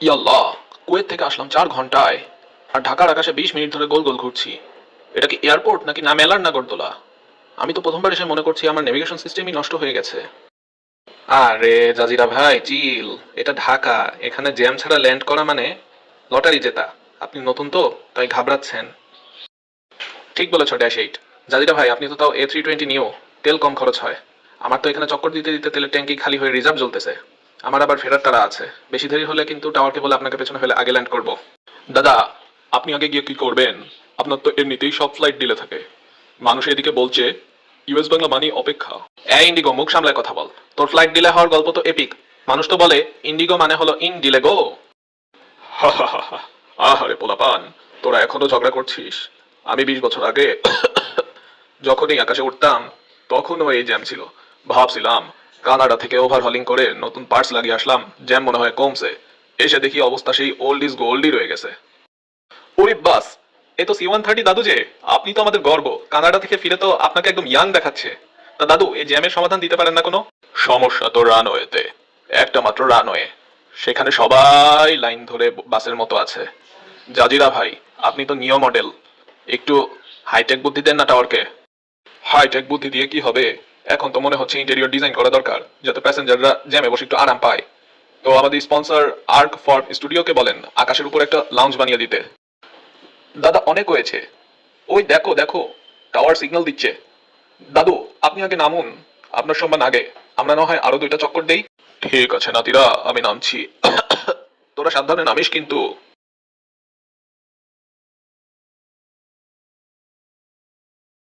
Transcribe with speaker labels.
Speaker 1: ইয়াল্লাহ, কুয়েত থেকে আসলাম 4 ঘন্টায়, আর ঢাকার আকাশে 20 মিনিট ধরে গোল গোল ঘুরছি। এটা কি এয়ারপোর্ট নাকি না মেলার নাগরদোলা? আমি তো প্রথমবার এসে মনে করছি আমার নেভিগেশন সিস্টেমই নষ্ট হয়ে গেছে। আরে জাজিরা ভাই, চিল। এটা ঢাকা, এখানে জ্যাম ছাড়া ল্যান্ড করা মানে লটারি জেতা। আপনি নতুন তো, তাই ঘাবড়াচ্ছেন। ঠিক বলেছ ড্যাশ 8। জাজিরা ভাই, আপনি তো তাও A320 নিও, তেল কম খরচ হয়। আমার তো এখানে চক্কর দিতে দিতে তেলের ট্যাঙ্কি খালি হয়ে রিজার্ভ জ্বলতেছে। আমার আবার ফেরার তাড়া আছে। বেশি দেরি হলে কিন্তু টাওয়ারকে বলে আপনাকে পেছনে ফেলে আগে ল্যান্ড করব। দাদা, আপনি আগে গিয়ে কি করবেন? আপনার তো এমনিতেই সব ফ্লাইট ডিলে থাকে। মানুষ এদিকে বলছে ইউএস বাংলা মানি অপেক্ষা। ইন্ডিগো, মুখ সামলায় কথা বল। তোর ফ্লাইট ডিলে হওয়ার গল্প তো এপিক। মানুষ তো বলে ইন্ডিগো মানে হলো ইন ডিলে গো। হা হা হা হা। আহারে পোলাপান, তোরা এখনো ঝগড়া করছিস? আমি 20 বছর আগে যখনই আকাশে উঠতাম, তখনও এই জ্যাম ছিল। ভাবছিলাম কানাডা থেকে ওভারহলিং করে নতুন পার্টস লাগিয়ে আসলাম, জ্যাম মনে হয় কমছে। এসে দেখি অবস্থা সেই ওল্ড ইজ গোল্ডই রয়ে গেছে। ওরে বাস, এ তো C-130 দাদু যে। আপনি তো আমাদের গর্ব। কানাডা থেকে ফিরে তো আপনাকে একদম ইয়াং দেখাচ্ছে। তা দাদু, এই জ্যামের সমাধান দিতে পারেন না কোনো? সমস্যা তো রানওয়েতে, একটা মাত্র রানওয়ে। সেখানে সবাই লাইন ধরে বাসের মতো আছে। জাজিরা ভাই, আপনি তো নিও মডেল, একটু হাইটেক বুদ্ধি দেন না টাওয়ারকে। হাইটেক বুদ্ধি দিয়ে কি হবে? এখন তো মনে হচ্ছে ইন্টেরিয়র ডিজাইন করা দরকার, যাতে প্যাসেঞ্জাররা জ্যামে বসে একটু আরাম পায়। তো আমাদের স্পন্সর আর্ক ফর স্টুডিওকে বলেন আকাশের উপর একটা লাউঞ্জ বানিয়ে দিতে। দাদা, অনেক হয়েছে। ওই দেখো দেখো, টাওয়ার সিগন্যাল দিচ্ছে। দাদু, আপনি আগে নামুন, আপনার সম্মান আগে। আমরা না হয় আরো 2টা চক্কর দেই। ঠিক আছে নাতিরা, আমি নামছি। তোরা সাবধানে নামিস কিন্তু।